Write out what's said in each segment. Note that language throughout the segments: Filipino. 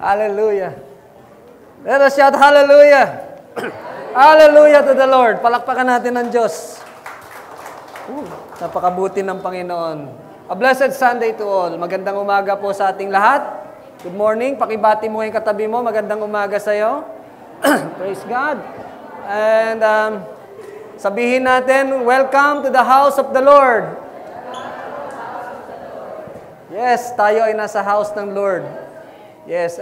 Hallelujah. Let us shout hallelujah. Hallelujah to the Lord. Palakpakan natin ang Diyos. Napakabuti ng Panginoon. A blessed Sunday to all. Magandang umaga po sa ating lahat. Good morning. Pakibati mo yung katabi mo. Magandang umaga sa iyo. Praise God. And sabihin natin, welcome to the house of the Lord. Yes, tayo ay nasa house ng Lord. Yes,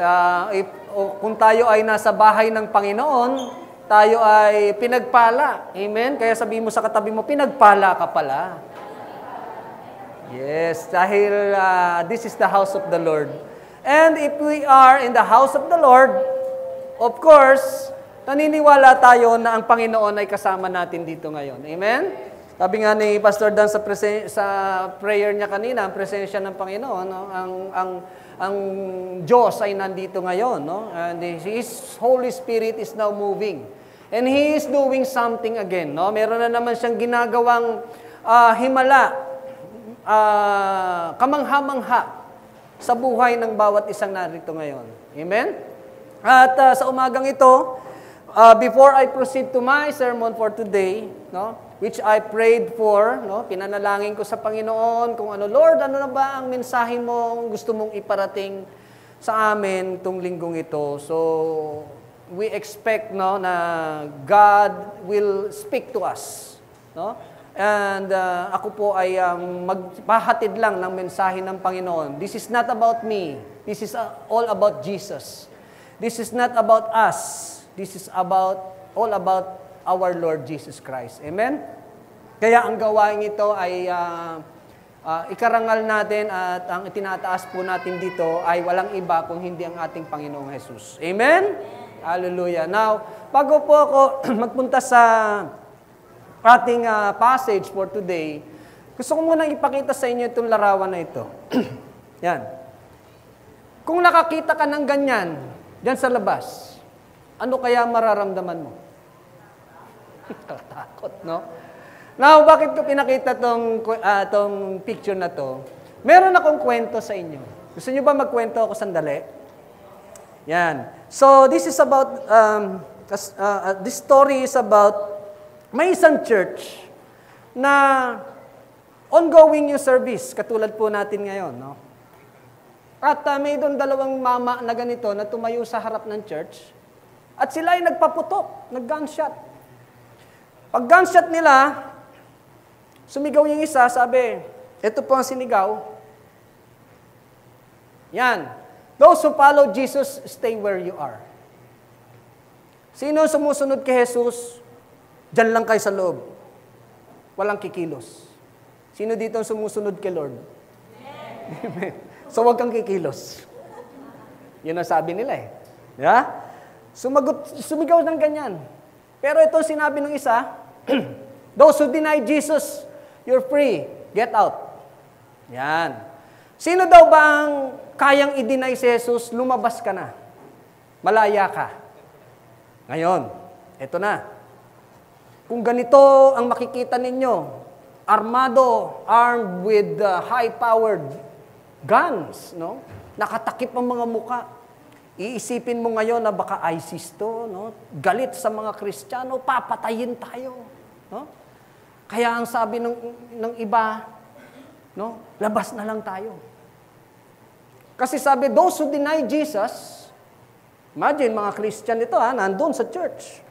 kung tayo ay nasa bahay ng Panginoon, tayo ay pinagpala. Amen? Kaya sabihin mo sa katabi mo, pinagpala ka pala. Yes, dahil this is the house of the Lord. And if we are in the house of the Lord, of course, naniniwala tayo na ang Panginoon ay kasama natin dito ngayon. Amen? Sabi nga ni Pastor Dan sa prayer niya kanina, ang presensya ng Panginoon, no? ang Diyos ay nandito ngayon, no? And His Holy Spirit is now moving. And He is doing something again, no? Meron na naman siyang ginagawang himala, kamangha-mangha sa buhay ng bawat isang narito ngayon. Amen? At sa umagang ito, before I proceed to my sermon for today, no? Which I prayed for, no? Pinanalangin ko sa Panginoon kung ano, Lord, ano na ba ang mensahe mo gusto mong iparating sa amin itong linggong ito. So, we expect, no, na God will speak to us, no? And ako po ay magpahatid lang ng mensahe ng Panginoon. This is not about me. This is all about Jesus. This is not about us. This is all about our Lord Jesus Christ. Amen? Kaya ang gawain ito ay ikarangal natin at ang itinataas po natin dito ay walang iba kung hindi ang ating Panginoong Jesus. Amen? Hallelujah. Now, bago po ako magpunta sa ating passage for today, gusto ko muna ipakita sa inyo itong larawan na ito. Yan. Kung nakakita ka ng ganyan, dyan sa labas, ano kaya mararamdaman mo? Takot, no? Now, bakit ko pinakita tong picture na to? Meron akong kwento sa inyo. Gusto niyo ba magkwento ako sandali? Yan. So, this is about, this story is about, may isang church na ongoing yung service, katulad po natin ngayon, no? At may doon dalawang mama na ganito na tumayo sa harap ng church, at sila ay nagpaputok, nag-gunshot. Pag gunshot nila, sumigaw yung isa, sabi, ito po ang sinigaw. Yan. Those who follow Jesus, stay where you are. Sino sumusunod kay Jesus, dyan lang kayo sa loob. Walang kikilos. Sino dito ang sumusunod kay Lord? Amen. So, wag kang kikilos. Yun ang sabi nila eh. Yeah? Sumigaw ng ganyan. Pero ito sinabi ng isa, those who deny Jesus, you're free. Get out. Yan. Sino daw bang kayang i-deny si Jesus? Lumabas ka na. Malaya ka. Ngayon, ito na. Kung ganito ang makikita ninyo, armed with high-powered guns, no? Nakatakip ang mga muka. Iisipin mo ngayon na baka ISIS to, no? Galit sa mga Kristiyano, papatayin tayo, no? Kaya ang sabi ng iba, no? Labas na lang tayo. Kasi sabi, those who deny Jesus, imagine mga Christian ito, nandun sa church.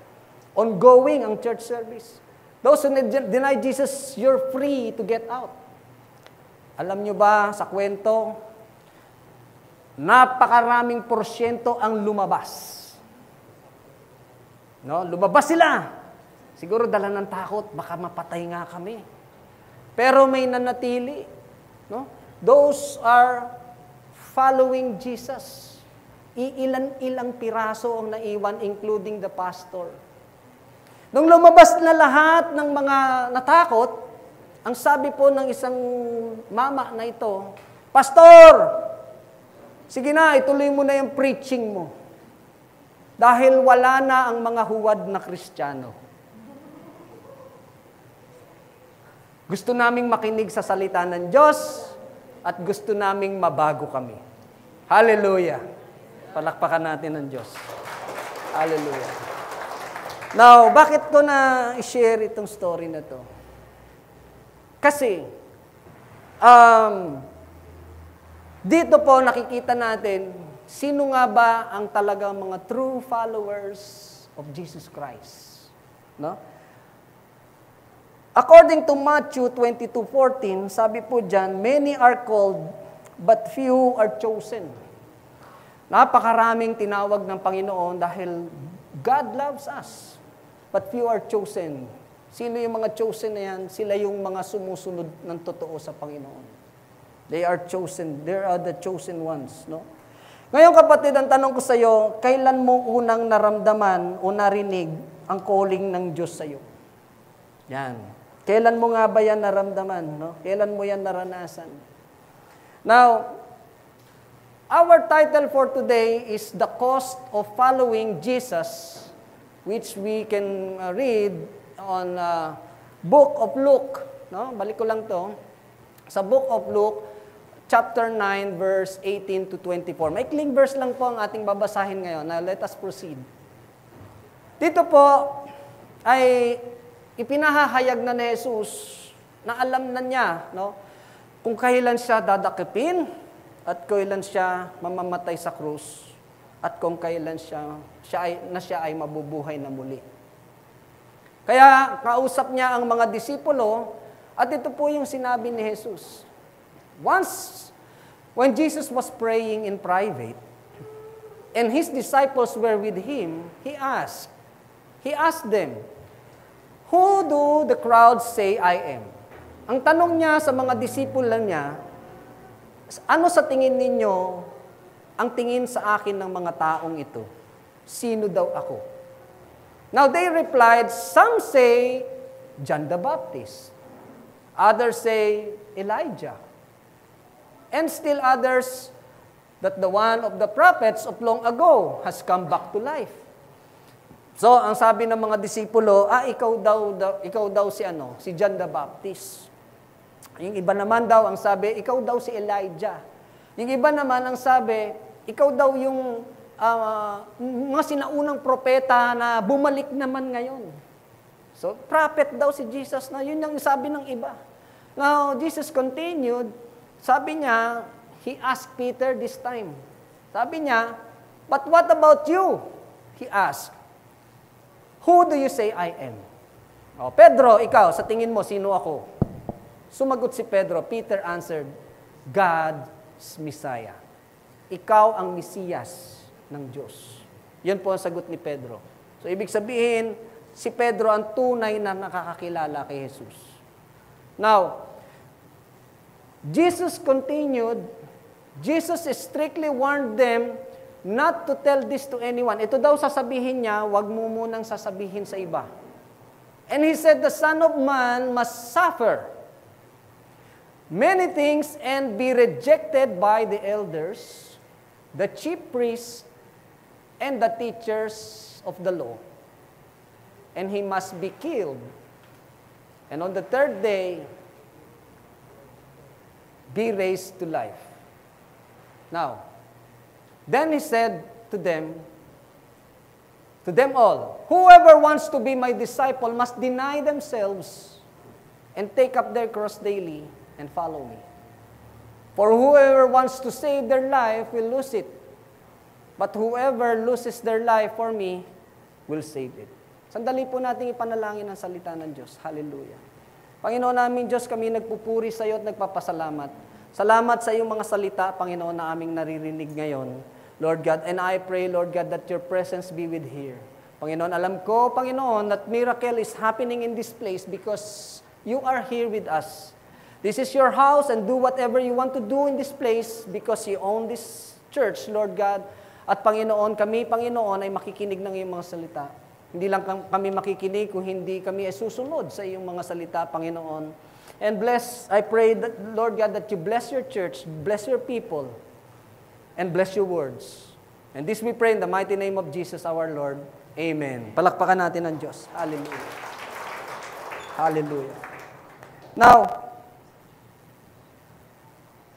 Ongoing ang church service. Those who deny Jesus, you're free to get out. Alam nyo ba sa kwento, napakaraming porsyento ang lumabas. No? Lumabas sila. Siguro dala ng takot, baka mapatay nga kami. Pero may nanatili. No? Those are following Jesus. Iilan-ilang piraso ang naiwan, including the pastor. Nung lumabas na lahat ng mga natakot, ang sabi po ng isang mama na ito, Pastor, sige na, ituloy mo na yung preaching mo. Dahil wala na ang mga huwad na Kristiyano. Gusto naming makinig sa salita ng Diyos at gusto naming mabago kami. Hallelujah. Palakpakan natin ang Diyos. Hallelujah. Now, bakit ko na i-share itong story na to? Kasi, dito po nakikita natin, sino nga ba ang talagang mga true followers of Jesus Christ? No? According to Matthew 22:14, sabi po dyan, many are called, but few are chosen. Napakaraming tinawag ng Panginoon dahil God loves us, but few are chosen. Sino yung mga chosen na yan? Sila yung mga sumusunod ng totoo sa Panginoon. They are chosen. They are the chosen ones. No? Ngayon kapatid, ang tanong ko sa iyo, kailan mo unang naramdaman o narinig ang calling ng Diyos sa iyo? Yan. Kailan mo nga ba yan naramdaman? No? Kailan mo yan naranasan? Now, our title for today is The Cost of Following Jesus, which we can read on Book of Luke. No? Balik ko lang to. Sa Book of Luke, chapter 9, verse 18 to 24. Maikling verse lang po ang ating babasahin ngayon. Now, let us proceed. Dito po ay ipinahahayag na ni Jesus na alam na niya, no, kung kailan siya dadakipin at kailan siya mamamatay sa krus at kung kailan siya ay mabubuhay na muli. Kaya kausap niya ang mga disipulo at ito po yung sinabi ni Jesus. Once, when Jesus was praying in private and his disciples were with him, he asked them, "Who do the crowds say I am?" Ang tanong niya sa mga disipulo niya, ano sa tingin ninyo ang tingin sa akin ng mga taong ito? Sino daw ako? Now they replied, some say John the Baptist. Others say Elijah. And still others that the one of the prophets of long ago has come back to life. So, ang sabi ng mga disipulo, ikaw daw si John the Baptist. Yung iba naman daw, ang sabi, ikaw daw si Elijah. Yung iba naman, ang sabi, ikaw daw yung mga sinaunang propeta na bumalik naman ngayon. So, prophet daw si Jesus na, yun yung sabi ng iba. Now, Jesus continued, sabi niya, he asked Peter this time. Sabi niya, but what about you? He asked, who do you say I am? O, Pedro, ikaw, sa tingin mo, sino ako? Sumagot si Pedro, Peter answered, God's Messiah. Ikaw ang Mesiyas ng Diyos. Yan po ang sagot ni Pedro. So, ibig sabihin, si Pedro ang tunay na nakakakilala kay Jesus. Now, Jesus continued, Jesus strictly warned them not to tell this to anyone. Ito daw sasabihin niya, wag mo munang sasabihin sa iba. And he said, the Son of Man must suffer many things and be rejected by the elders, the chief priests, and the teachers of the law. And he must be killed. And on the third day, be raised to life. Now, then he said to them all, whoever wants to be my disciple must deny themselves and take up their cross daily and follow me. For whoever wants to save their life will lose it. But whoever loses their life for me will save it. Sandali po natin ipanalangin ang salita ng Diyos. Hallelujah. Panginoon namin Diyos, kami nagpupuri sa iyo at nagpapasalamat. Salamat sa iyong mga salita, Panginoon, na aming naririnig ngayon. Lord God, and I pray, Lord God, that your presence be with here. Panginoon, alam ko, Panginoon, that miracle is happening in this place because you are here with us. This is your house and do whatever you want to do in this place because you own this church, Lord God. At Panginoon, kami, Panginoon, ay makikinig ng iyong mga salita. Hindi lang kami makikinig kung hindi kami ay susunod sa iyong mga salita, Panginoon. And I pray that, Lord God, that you bless your church, bless your people, and bless your words. And this we pray in the mighty name of Jesus our Lord. Amen. Palakpakan natin ang Diyos. Hallelujah. Hallelujah. Now,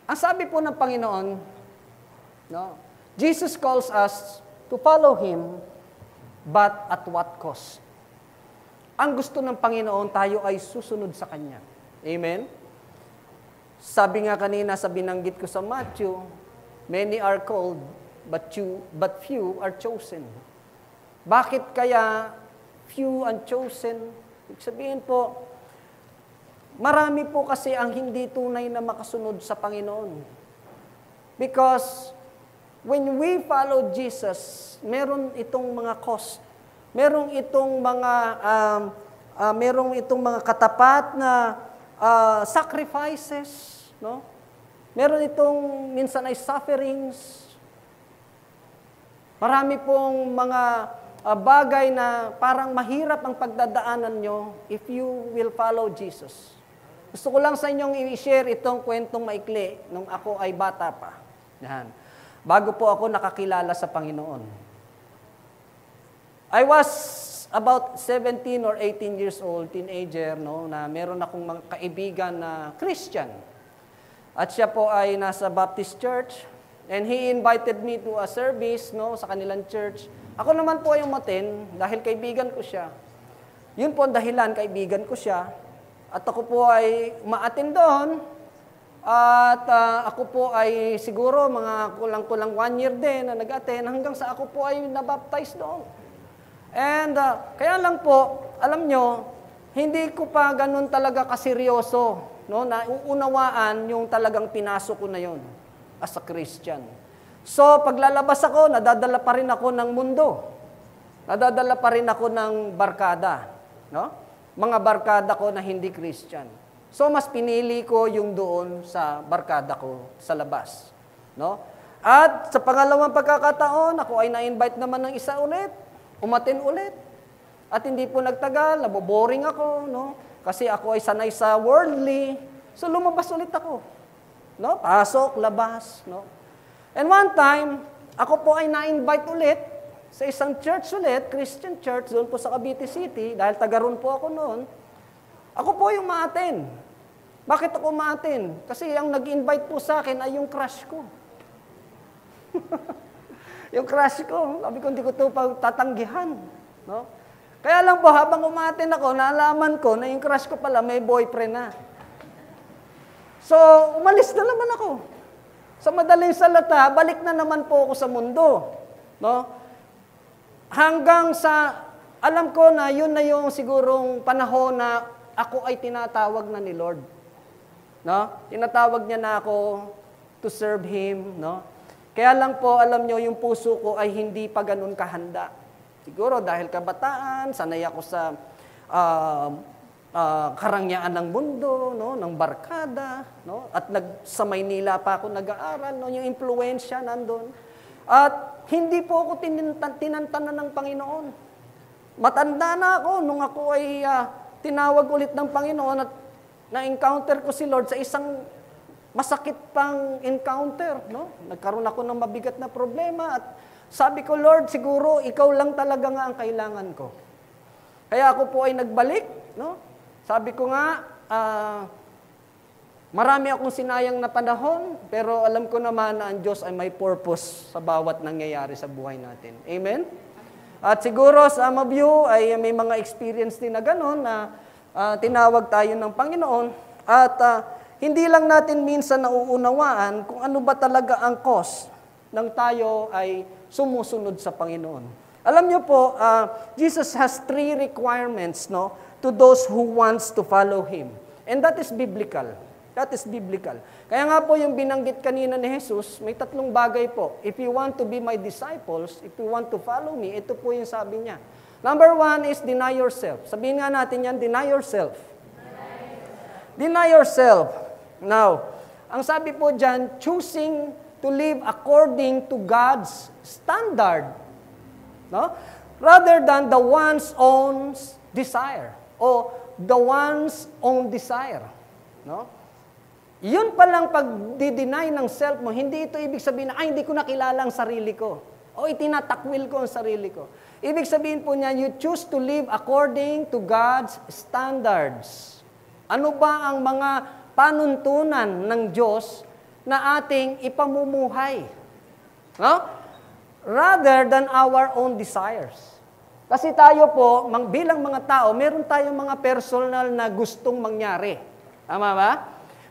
ang sabi po ng Panginoon, no, Jesus calls us to follow Him, but at what cost? Ang gusto ng Panginoon, tayo ay susunod sa Kanya. Amen? Sabi nga kanina sa binanggit ko sa Matthew, many are called, but few are chosen. Bakit kaya few and chosen? Ibig sabihin po, marami po kasi ang hindi tunay na makasunod sa Panginoon. Because when we follow Jesus, meron itong mga cost. Merong itong mga katapat na sacrifices, no? Meron itong minsan ay sufferings. Marami pong mga bagay na parang mahirap ang pagdadaanan nyo if you will follow Jesus. Gusto ko lang sa inyong i-share itong kwentong maikli nung ako ay bata pa. Yan. Bago po ako nakakilala sa Panginoon. I was about 17 or 18 years old, teenager, no, na meron akong mga kaibigan na Christian. At siya po ay nasa Baptist Church, and he invited me to a service, no, sa kanilang church. Ako naman po yung umattend dahil kaibigan ko siya. Yun po ang dahilan, kaibigan ko siya. At ako po ay ma-attend doon. At ako po ay siguro mga kulang-kulang 1 year din na nag-attend hanggang sa ako po ay nabaptize doon. And kaya lang po, alam nyo, hindi ko pa ganun talaga kaseryoso, no, na uunawaan yung talagang pinasok ko na yon as a Christian. So, paglalabas ako, nadadala pa rin ako ng mundo. Nadadala pa rin ako ng barkada, no? Mga barkada ko na hindi Christian. So, mas pinili ko yung doon sa barkada ko sa labas, no? At sa pangalawang pagkakataon, ako ay na-invite naman ng isa ulit. Umattend ulit. At hindi po nagtagal, naboboring ako, no? Kasi ako ay sanay sa worldly. So lumabas ulit ako. No? Pasok, labas, no? And one time, ako po ay na-invite ulit sa isang church ulit, Christian church, doon po sa Cavite City, dahil taga-roon po ako noon. Ako po yung ma-attend. Bakit ako ma-attend? Kasi ang nag-invite po sa akin ay yung crush ko. Yung crush ko, sabi ko, hindi ko ito tatanggihan. No? Kaya lang po, habang umatin ako, naalaman ko na yung crush ko pala may boyfriend na. So, umalis na naman ako. Sa madaling salata, balik na naman po ako sa mundo. No? Hanggang sa, alam ko na yun na yung sigurong panahon na ako ay tinatawag na ni Lord. No? Tinatawag niya na ako to serve Him, no? Kaya lang po, alam nyo, yung puso ko ay hindi pa ganun kahanda. Siguro dahil kabataan, sanay ako sa karangyaan ng mundo, no, ng barkada, no? At sa Maynila pa ako nag-aaral, no, yung impluwensya nandun. At hindi po ako tinantanan ng Panginoon. Matanda na ako nung ako ay tinawag ulit ng Panginoon at na-encounter ko si Lord sa isang masakit pang encounter, no? Nagkaroon ako ng mabigat na problema at sabi ko, Lord, siguro ikaw lang talaga nga ang kailangan ko. Kaya ako po ay nagbalik, no? Sabi ko nga, marami akong sinayang na panahon, pero alam ko naman na ang Diyos ay may purpose sa bawat nangyayari sa buhay natin. Amen? At siguro some of you ay may mga experience din na gano'n na tinawag tayo ng Panginoon at hindi lang natin minsan nauunawaan kung ano ba talaga ang cause ng tayo ay sumusunod sa Panginoon. Alam niyo po, Jesus has 3 requirements, no, to those who wants to follow Him. And that is biblical. That is biblical. Kaya nga po yung binanggit kanina ni Jesus, may 3 bagay po. If you want to be my disciples, if you want to follow me, ito po yung sabi niya. Number 1 is deny yourself. Sabihin nga natin yan, deny yourself. Deny yourself. Now, ang sabi po dyan, choosing to live according to God's standard. No? Rather than the one's own desire. O the one's own desire. No? Yun palang pag-deny ng self mo, hindi ito ibig sabihin na, hindi ko nakilala ang sarili ko. O itinatakwil ko ang sarili ko. Ibig sabihin po niya, you choose to live according to God's standards. Ano ba ang mga panuntunan ng Diyos na ating ipamumuhay? No? rather than our own desires. Kasi tayo po, bilang mga tao, meron tayong mga personal na gustong mangyari. Tama ba?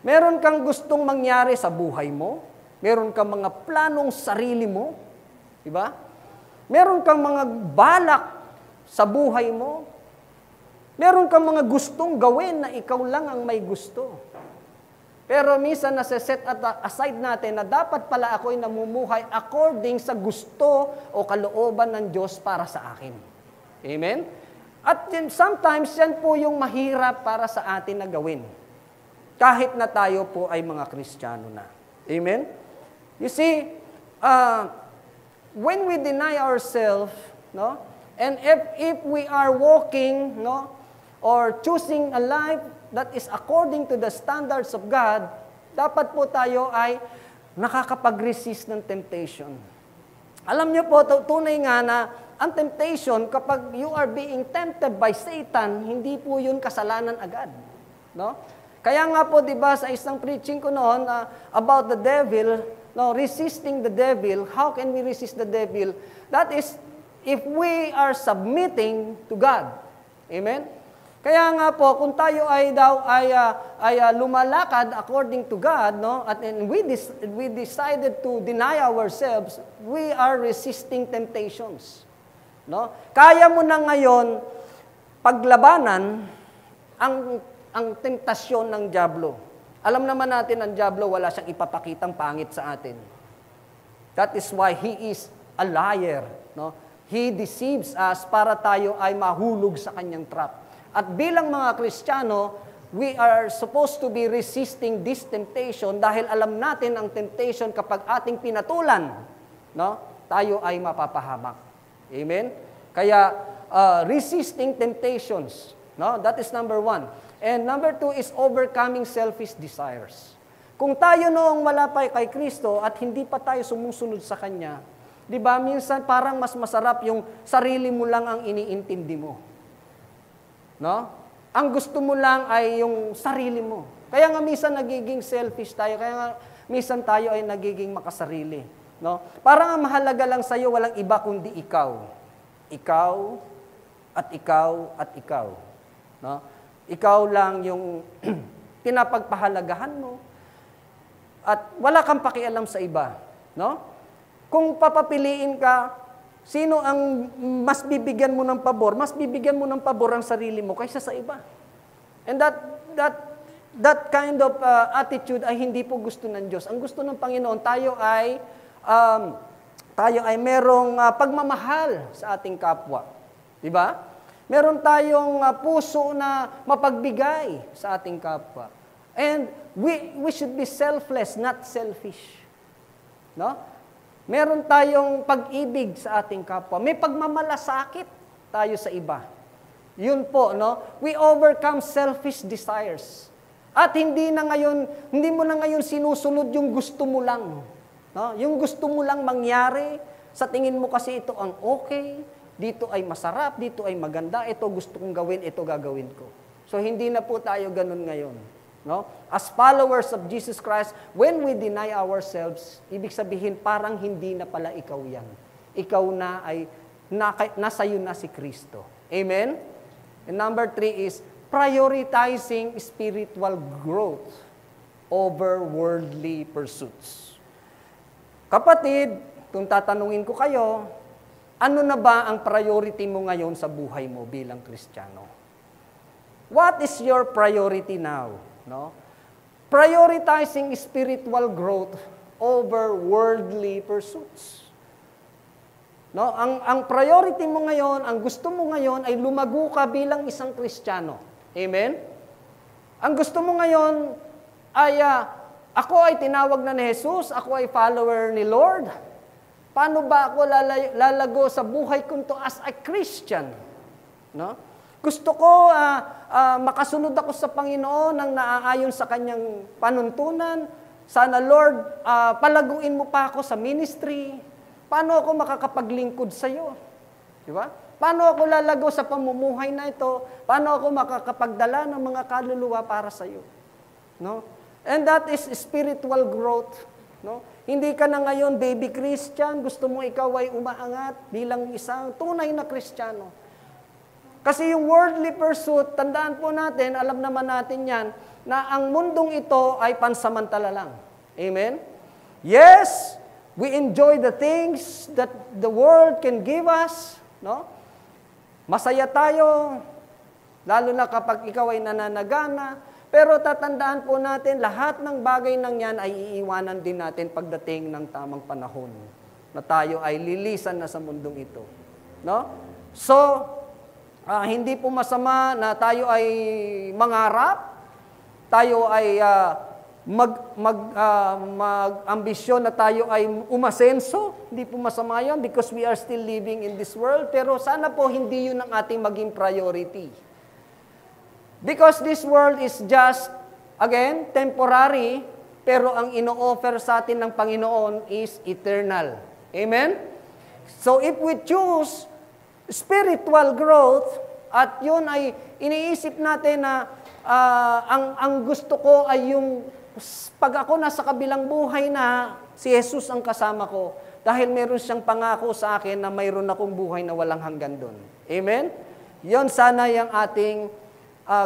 Meron kang gustong mangyari sa buhay mo. Meron kang mga planong sarili mo. Diba? Meron kang mga balak sa buhay mo. Meron kang mga gustong gawin na ikaw lang ang may gusto. Pero minsan nasa-set aside natin na dapat pala ako'y namumuhay according sa gusto o kalooban ng Diyos para sa akin. Amen? At sometimes yan po yung mahirap para sa atin na gawin. Kahit na tayo po ay mga Kristiyano na. Amen? You see, when we deny ourselves, no, and if we are walking, no, or choosing a life that is according to the standards of God, dapat po tayo ay nakakapag-resist ng temptation. Alam niyo po, tunay nga na ang temptation, kapag you are being tempted by Satan, hindi po yun kasalanan agad. No? Kaya nga po, di ba, sa isang preaching ko noon about the devil, no, resisting the devil, how can we resist the devil? That is, if we are submitting to God. Amen? Kaya nga po, kung tayo ay lumalakad according to God, no, at we decided to deny ourselves, we are resisting temptations. No? Kaya mo na ngayon paglabanan ang tentasyon ng dyablo. Alam naman natin ang dyablo, wala siyang ipapakitang pangit sa atin. That is why he is a liar. No? He deceives us para tayo ay mahulog sa kanyang trap. At bilang mga Kristiyano, we are supposed to be resisting this temptation dahil alam natin ang temptation kapag ating pinatulan, no, tayo ay mapapahamak. Amen? Kaya, resisting temptations. No? That is number 1. And number 2 is overcoming selfish desires. Kung tayo noong wala pa kay Kristo at hindi pa tayo sumusunod sa Kanya, di ba, minsan parang mas masarap yung sarili mo lang ang iniintindi mo. No? Ang gusto mo lang ay yung sarili mo. Kaya nga minsan nagiging selfish tayo, kaya nga minsan tayo ay nagiging makasarili. No? Parang ang mahalaga lang sa'yo, walang iba kundi ikaw. Ikaw, at ikaw, at ikaw. No? Ikaw lang yung pinapagpahalagahan mo. At wala kang pakialam sa iba. No? Kung papapiliin ka, sino ang mas bibigyan mo ng pabor? Mas bibigyan mo ng pabor ang sarili mo kaysa sa iba. And that kind of attitude ay hindi po gusto ng Diyos. Ang gusto ng Panginoon, tayo ay merong pagmamahal sa ating kapwa. Di ba? Meron tayong puso na mapagbigay sa ating kapwa. And we should be selfless, not selfish. No? Meron tayong pag-ibig sa ating kapwa. May pagmamalasakit tayo sa iba. Yun po, no? We overcome selfish desires. At hindi mo na ngayon sinusunod yung gusto mo lang. No? Yung gusto mo lang mangyari, sa tingin mo kasi ito ang okay, dito ay masarap, dito ay maganda, ito gusto kong gawin, ito gagawin ko. So hindi na po tayo ganun ngayon. No? As followers of Jesus Christ, when we deny ourselves, ibig sabihin parang hindi na pala ikaw yan. Ikaw na ay nasa iyo na si Kristo. Amen? And number 3 is prioritizing spiritual growth over worldly pursuits. Kapatid, kung tatanungin ko kayo, ano na ba ang priority mo ngayon sa buhay mo bilang Kristiyano? What is your priority now? No? Prioritizing spiritual growth over worldly pursuits. No? Ang priority mo ngayon, ang gusto mo ngayon ay lumago ka bilang isang Kristiyano. Amen? Ang gusto mo ngayon ay ako ay tinawag na ni Jesus, ako ay follower ni Lord. Paano ba ako lalago sa buhay ko to as a Christian? No? Gusto ko makasunod ako sa Panginoon nang naaayon sa Kanyang panuntunan. Sana, Lord, palaguin mo pa ako sa ministry. Paano ako makakapaglingkod sa iyo? Di ba? Paano ako lalago sa pamumuhay na ito? Paano ako makakapagdala ng mga kaluluwa para sa iyo? No? And that is spiritual growth No? Hindi ka na ngayon baby Christian, gusto mo ikaw ay umaangat bilang isang tunay na Kristiyano. Kasi yung worldly pursuit, tandaan po natin, alam naman natin yan, na ang mundong ito ay pansamantala lang. Amen? Yes, we enjoy the things that the world can give us. No? Masaya tayo, lalo na kapag ikaw ay nananagana. Pero tatandaan po natin, lahat ng bagay ng yan ay iiwanan din natin pagdating ng tamang panahon na tayo ay lilisan na sa mundong ito. No? So, hindi po masama na tayo ay mangarap, tayo ay mag-ambisyon na tayo ay umasenso. Hindi po masama yan because we are still living in this world. Pero sana po hindi yun ang ating maging priority. Because this world is just, again, temporary, pero ang ino-offer sa atin ng Panginoon is eternal. Amen? So if we choose spiritual growth, at yun ay iniisip natin na ang gusto ko ay yung pag ako nasa kabilang buhay na, si Jesus ang kasama ko, dahil meron siyang pangako sa akin na mayroon akong buhay na walang hanggan doon. Amen? Yun sana yung ating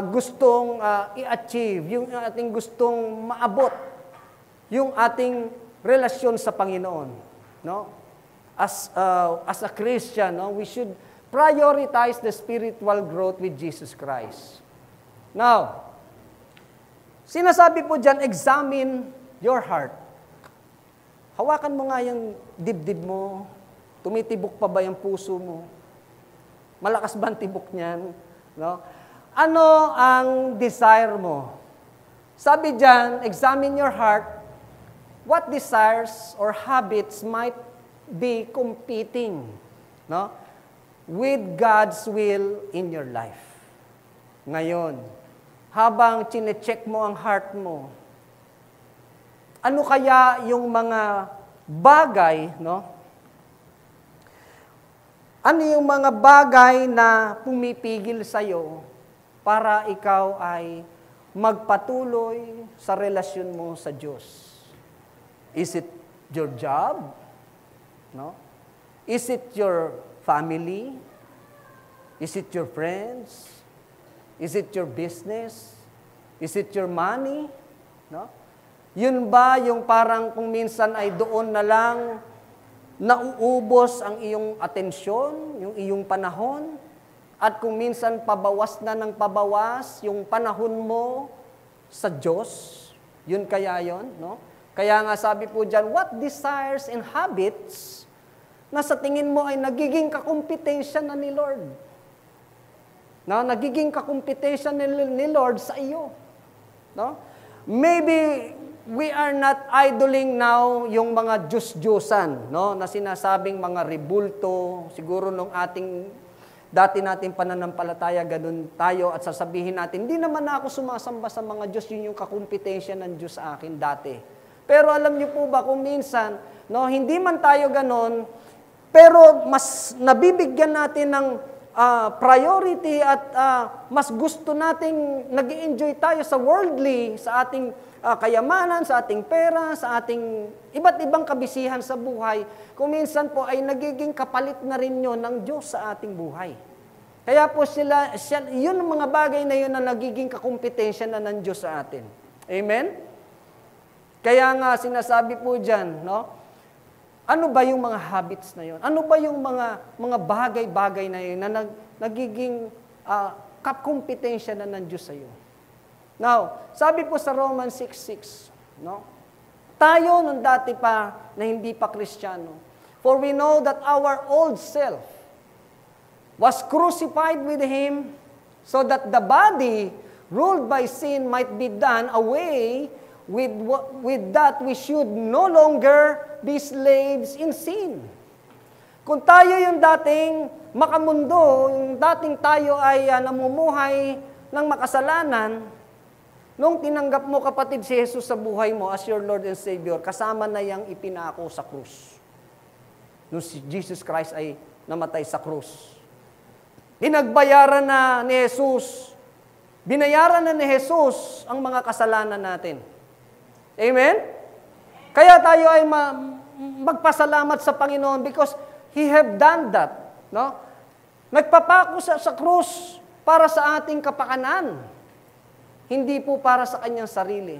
gustong i-achieve, yung ating gustong maabot, yung ating relasyon sa Panginoon. No? As a Christian, no, we should prioritize the spiritual growth with Jesus Christ. Now, sinasabi po dyan, examine your heart. Hawakan mo nga yung dibdib mo. Tumitibok pa ba yung puso mo? Malakas ba ang tibok niyan? No? Ano ang desire mo? Sabi dyan, examine your heart. What desires or habits might be competing, no, with God's will in your life? Ngayon, habang chine-check mo ang heart mo, ano kaya yung mga bagay, no? Ano yung mga bagay na pumipigil sa'yo para ikaw ay magpatuloy sa relasyon mo sa Diyos? Is it your job? No? Is it your family? Is it your friends? Is it your business? Is it your money? No? Yun ba yung parang kung minsan ay doon na lang nauubos ang iyong atensyon, yung iyong panahon? At kung minsan pabawas na ng pabawas yung panahon mo sa Diyos, yun kaya yun, no? Kaya nga sabi po dyan, what desires and habits na sa tingin mo ay nagiging kakumpetensya na ni Lord? No? Nagiging kakumpetensya ni Lord sa iyo. No? Maybe we are not idling now yung mga Diyos-Diyosan, no? Na sinasabing mga rebulto, siguro nung dati nating pananampalataya, ganun tayo at sasabihin natin, hindi naman ako sumasamba sa mga Diyos, yun yung kakumpetensya ng Diyos sa akin dati. Pero alam niyo po ba kung minsan, no, hindi man tayo ganun, pero mas nabibigyan natin ng priority at mas gusto nating nag-i-enjoy tayo sa worldly, sa ating kayamanan, sa ating pera, sa ating iba't ibang kabisihan sa buhay, kung minsan po ay nagiging kapalit na rin yun ng Diyos sa ating buhay. Kaya po yun ang mga bagay na yun na nagiging kakumpetensya na ng Diyos sa atin. Amen? Kaya nga sinasabi po dyan, no? Ano ba yung mga habits na yun? Ano ba yung mga bagay-bagay na yun na nagiging kakumpetensya na ng Diyos sa iyo? Now, sabi po sa Romans 6:6, no? Tayo nung dati pa na hindi pa Kristiyano, for we know that our old self was crucified with Him so that the body ruled by sin might be done away with that we should no longer be slaves in sin. Kung tayo yung dating makamundo, yung dating tayo ay namumuhay ng makasalanan, nung tinanggap mo, kapatid, si Jesus sa buhay mo as your Lord and Savior, kasama na yang ipinako sa krus. Nung si Jesus Christ ay namatay sa krus. Pinagbayaran na ni Jesus. Binayaran na ni Jesus ang mga kasalanan natin. Amen? Kaya tayo ay magpasalamat sa Panginoon because He have done that. No? Nagpapako sa krus para sa ating kapakanan. Hindi po para sa kanyang sarili.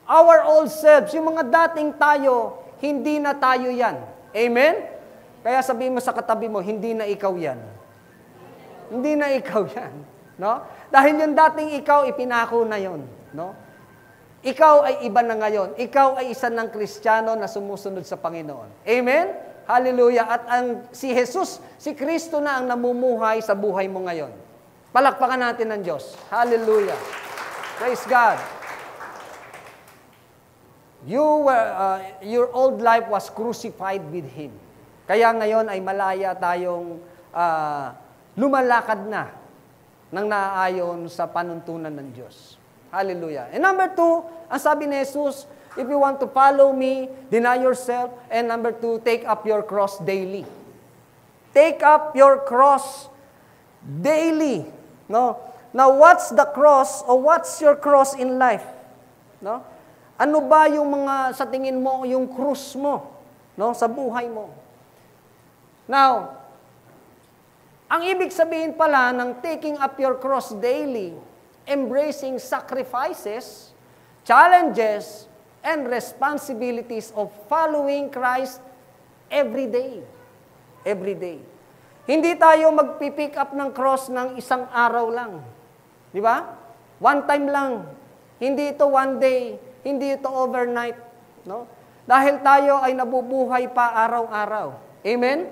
Our old selves, yung mga dating tayo, hindi na tayo yan. Amen? Kaya sabihin mo sa katabi mo, hindi na ikaw yan. Hindi na ikaw yan. No? Dahil yung dating ikaw, ipinako na yon. No? Ikaw ay iba na ngayon. Ikaw ay isa ng Kristiyano na sumusunod sa Panginoon. Amen? Hallelujah. At si Jesus, si Kristo na ang namumuhay sa buhay mo ngayon. Palakpakan natin ng Diyos. Hallelujah. Praise God. Your old life was crucified with Him. Kaya ngayon ay malaya tayong lumalakad na ng naayon sa panuntunan ng Diyos. Hallelujah. And number 2, ang sabi ni Jesus, if you want to follow me, deny yourself. And number 2, take up your cross daily. Take up your cross daily. No? Now, what's the cross or what's your cross in life? No? Ano ba yung mga sa tingin mo yung krus mo, no, sa buhay mo? Now, ang ibig sabihin pala ng taking up your cross daily, embracing sacrifices, challenges, and responsibilities of following Christ every day. Every day. Hindi tayo magpipick up ng cross ng isang araw lang. Di ba? One time lang. Hindi ito one day. Hindi ito overnight. No? Dahil tayo ay nabubuhay pa araw-araw. Amen?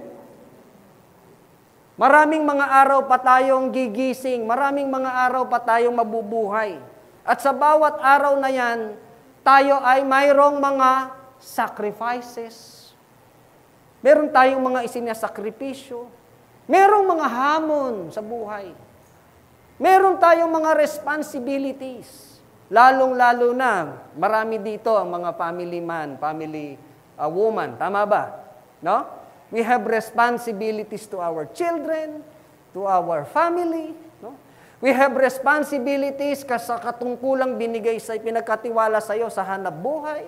Maraming mga araw pa tayong gigising. Maraming mga araw pa tayong mabubuhay. At sa bawat araw na yan, tayo ay mayroong mga sacrifices. Meron tayong mga isinasakripisyo. Merong mga hamon sa buhay. Meron tayong mga responsibilities. Lalong-lalo na, marami dito ang mga family man, family woman. Tama ba? No? We have responsibilities to our children, to our family. No? We have responsibilities sa katungkulang binigay sa pinagkatiwala sa iyo sa hanap buhay.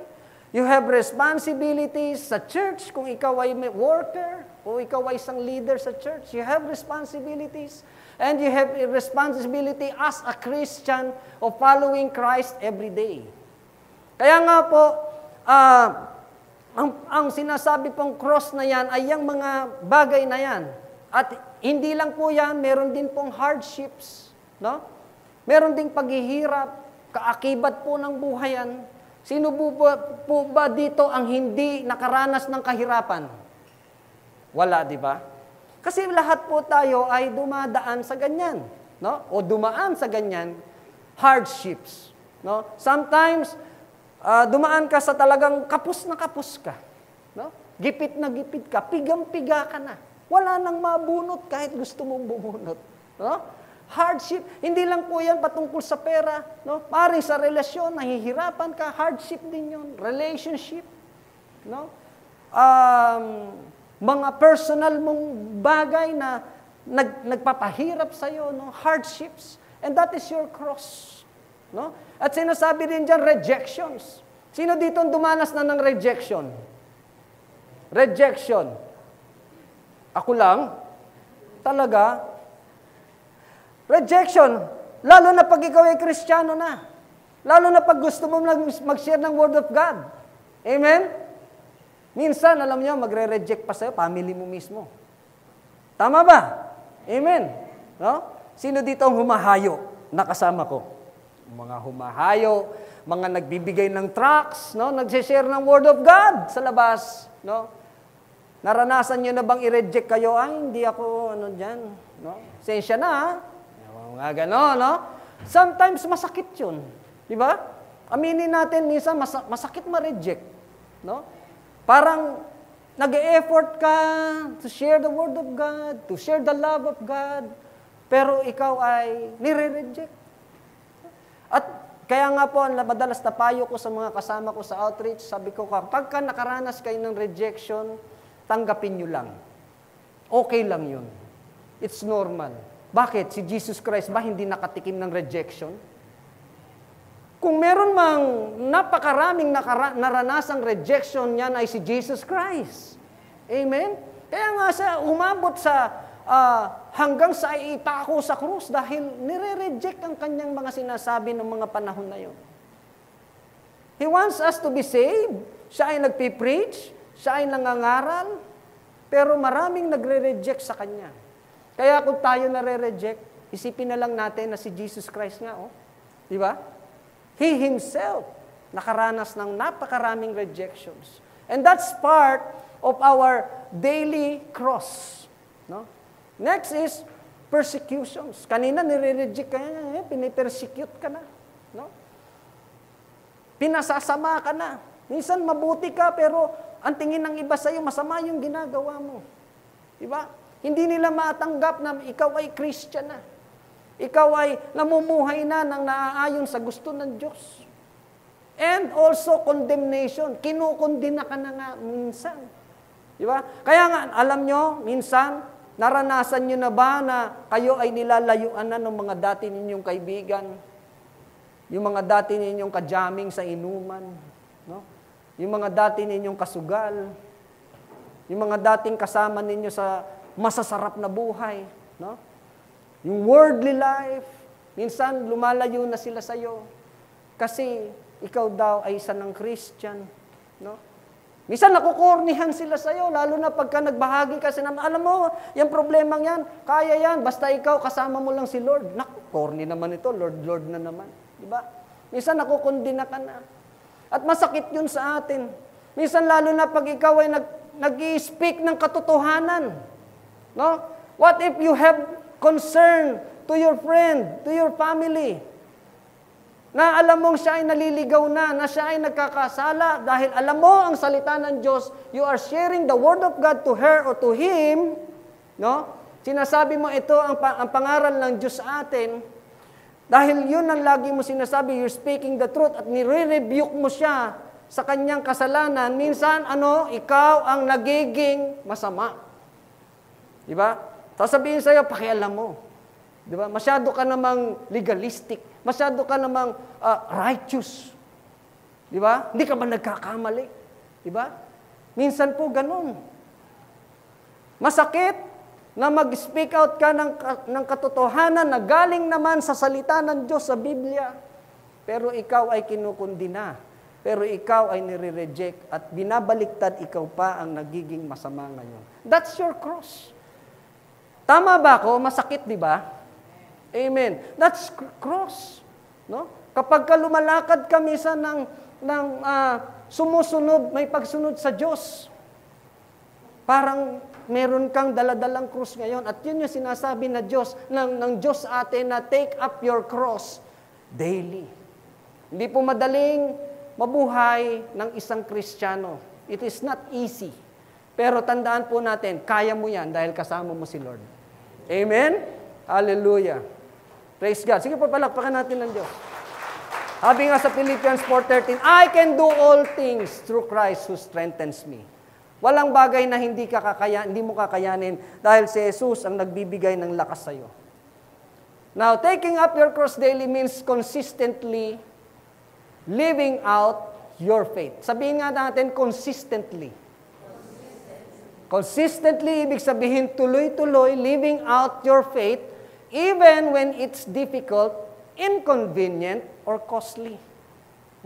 You have responsibilities sa church kung ikaw ay worker o ikaw ay isang leader sa church. You have responsibilities. And you have a responsibility as a Christian of following Christ every day. Kaya nga po, ang sinasabi pong cross na yan ay yung mga bagay na yan. At hindi lang po yan, meron din pong hardships. No? Meron ding paghihirap, kaakibat po ng buhay yan. Sino po ba dito ang hindi nakaranas ng kahirapan? Wala, di ba? Kasi lahat po tayo ay dumadaan sa ganyan, no? O dumaan sa ganyan hardships, no? Sometimes dumaan ka sa talagang kapos na kapos ka, no? Gipit na gipit ka, pigang-piga ka na. Wala nang mabunot kahit gusto mong bumunot, no? Hardship, hindi lang po 'yan patungkol sa pera, no? Paring sa relasyon, nahihirapan ka, hardship din 'yon, relationship, no? Mga personal mong bagay na nagpapahirap sa iyo, no? Hardships, and that is your cross, no? At sinasabi din diyan rejections. Sino dito dumanas na ng rejection? Rejection. Ako lang? Talaga? Rejection. Lalo na pag ikaw ay Kristiyano na. Lalo na pag gusto mo mag-share ng Word of God. Amen? Minsan, alam niyo, magre-reject pa sa'yo, family mo mismo. Tama ba? Amen. No? Sino dito ang humahayo na kasama ko? Mga humahayo, mga nagbibigay ng tracts, no? Nag-share ng Word of God sa labas. No? Naranasan niyo na bang i-reject kayo? Ay, hindi ako, dyan. No? Sensya na, ha? Mga gano'n, no? Sometimes masakit yun. Di ba? Aminin natin, minsan masakit ma-reject. No? Parang nag-e-effort ka to share the Word of God, to share the love of God, pero ikaw ay nire-reject. At kaya nga po, madalas na payo ko sa mga kasama ko sa outreach, sabi ko, kapag ka nakaranas kayo ng rejection, tanggapin nyo lang. Okay lang yun. It's normal. Bakit? Si Jesus Christ ba hindi nakatikim ng rejection? Kung meron mang napakaraming naranasang rejection, yan ay si Jesus Christ. Amen? Kaya nga siya umabot sa hanggang sa ipako sa krus dahil nire-reject ang kanyang mga sinasabi ng mga panahon na yun. He wants us to be saved. Siya ay nagpipreach, siya ay nangangaral, pero maraming nagre-reject sa kanya. Kaya kung tayo nare-reject, isipin na lang natin na si Jesus Christ nga, di ba? He Himself nakaranas ng napakaraming rejections. And that's part of our daily cross. No? Next is persecutions. Kanina nire-reject ka na, pinipersecute ka na. No? Pinasasama ka na. Minsan mabuti ka, pero ang tingin ng iba sa'yo, masama yung ginagawa mo. Diba? Hindi nila matanggap na ikaw ay Christian na. Ikaw ay namumuhay na ng naaayon sa gusto ng Diyos. And also condemnation. Kinukondina ka na nga minsan. Diba? Kaya nga, alam nyo, minsan, naranasan nyo na ba na kayo ay nilalayuan na ng mga dati ninyong kaibigan? Yung mga dati ninyong kajaming sa inuman? No? Yung mga dati ninyong kasugal? Yung mga dating kasama ninyo sa masasarap na buhay? No? Yung worldly life, minsan lumalayo na sila sa'yo kasi ikaw daw ay isa ng Christian. No? Minsan nakukornihan sila sa'yo, lalo na pagka nagbahagi ka sila, alam mo, yung problemang yan, kaya yan, basta ikaw kasama mo lang si Lord. Naku, corny naman ito, Lord na naman. Diba? Minsan nakukundina ka na. At masakit yun sa atin. Minsan lalo na pag ikaw ay nag-i-speak ng katotohanan. No? What if you have concern to your friend, to your family, na alam mong siya ay naliligaw na siya ay nagkakasala dahil alam mo ang salita ng Diyos, you are sharing the word of God to her or to him, no? Sinasabi mo ito ang pangaral ng Diyos sa atin, dahil yun ang lagi mo sinasabi, you're speaking the truth at nire-rebuke mo siya sa kanyang kasalanan, minsan, ikaw ang nagiging masama. Diba? Sasabihin sa'yo, pakialam mo. Diba? Masyado ka namang legalistic. Masyado ka namang righteous. Diba? Hindi ka ba nagkakamali? Diba? Minsan po ganun. Masakit na mag-speak out ka ng katotohanan na galing naman sa salita ng Diyos sa Biblia. Pero ikaw ay kinukundina. Pero ikaw ay nire-reject at binabaliktad ikaw pa ang nagiging masama ngayon. That's your cross. Tama ba ako? Masakit, di ba? Amen. That's cross. No? Kapag ka lumalakad ka minsan ng sumusunod, may pagsunod sa Diyos, parang meron kang daladalang cross ngayon. At yun yung sinasabi ng Diyos sa atin na take up your cross daily. Hindi po madaling mabuhay ng isang Kristiyano. It is not easy. Pero tandaan po natin, kaya mo yan dahil kasama mo si Lord. Amen? Hallelujah. Praise God. Sige po, palakpakan natin ng Diyos. Sabi nga sa Philippians 4:13, I can do all things through Christ who strengthens me. Walang bagay na hindi mo kakayanin dahil si Jesus ang nagbibigay ng lakas sa iyo. Now, taking up your cross daily means consistently living out your faith. Sabihin nga natin, consistently. Consistently, ibig sabihin, tuloy-tuloy, living out your faith, even when it's difficult, inconvenient, or costly.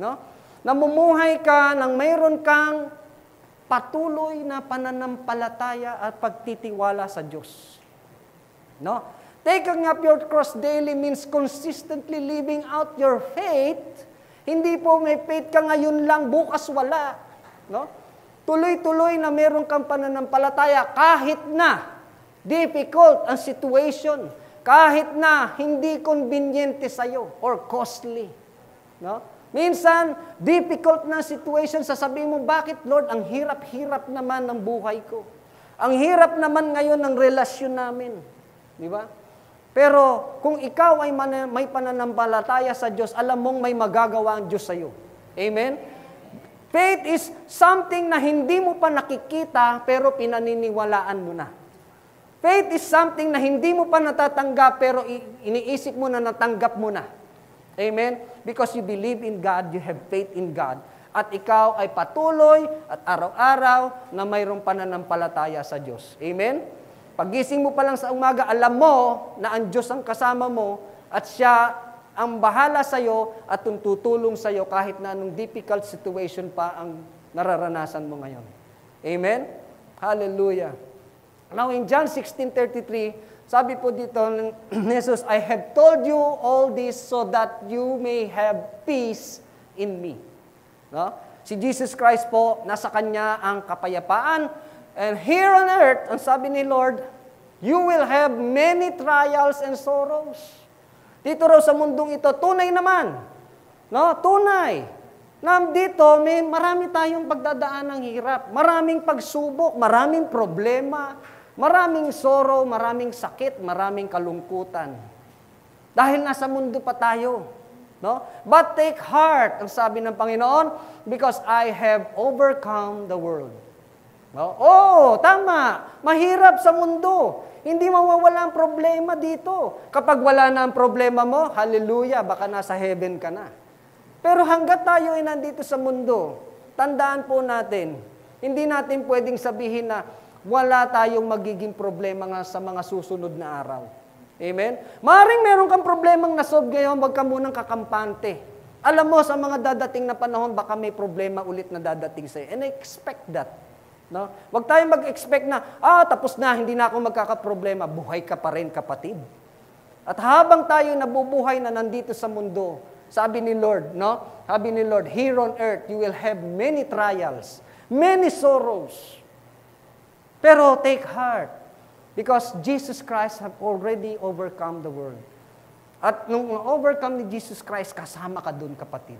No? Namumuhay ka nang mayroon kang patuloy na pananampalataya at pagtitiwala sa Diyos. No? Taking up your cross daily means consistently living out your faith. Hindi po may faith ka ngayon lang, bukas wala. No? Tuloy-tuloy na meron kang pananampalataya kahit na difficult ang situation, kahit na hindi conveniente sa'yo or costly. No? Minsan, difficult na situation, sasabihin mo, bakit Lord, ang hirap-hirap naman ng buhay ko. Ang hirap naman ngayon ng relasyon namin. Di ba? Pero kung ikaw ay may pananampalataya sa Diyos, alam mong may magagawa ang Diyos sa'yo. Amen? Faith is something na hindi mo pa nakikita, pero pinaniniwalaan mo na. Faith is something na hindi mo pa natatanggap, pero iniisip mo na natanggap mo na. Amen? Because you believe in God, you have faith in God. At ikaw ay patuloy at araw-araw na mayroong pananampalataya sa Diyos. Amen? Pagising mo pa lang sa umaga, alam mo na ang Diyos ang kasama mo at siya ang bahala sa iyo at tutulong sa iyo kahit na anong difficult situation pa ang nararanasan mo ngayon. Amen? Hallelujah. Now in John 16:33, sabi po dito ng Jesus, I have told you all this so that you may have peace in me. No? Si Jesus Christ po, nasa Kanya ang kapayapaan. And here on earth, ang sabi ni Lord, you will have many trials and sorrows. Dito raw sa mundong ito, tunay naman. No? Tunay. Dito, marami tayong pagdadaan ng hirap. Maraming pagsubok, maraming problema, maraming sorrow, maraming sakit, maraming kalungkutan. Dahil nasa mundo pa tayo. No? But take heart, ang sabi ng Panginoon, because I have overcome the world. No? Oh, tama. Mahirap sa mundo. Hindi mawawala ang problema dito. Kapag wala na ang problema mo, hallelujah, baka nasa heaven ka na. Pero hanggat tayo ay nandito sa mundo, tandaan po natin, hindi natin pwedeng sabihin na wala tayong magiging problema nga sa mga susunod na araw. Amen? Maaaring meron kang problemang nasolve ngayon, wag ka munang kakampante. Alam mo, sa mga dadating na panahon, baka may problema ulit na dadating sa'yo. And I expect that. No? Wag tayong mag-expect na, tapos na, hindi na ako magkakaproblema. Buhay ka pa rin, kapatid. At habang tayo nabubuhay na nandito sa mundo, sabi ni Lord, no? Sabi ni Lord, here on earth, you will have many trials, many sorrows. Pero take heart. Because Jesus Christ have already overcome the world. At nung overcome ni Jesus Christ, kasama ka dun, kapatid.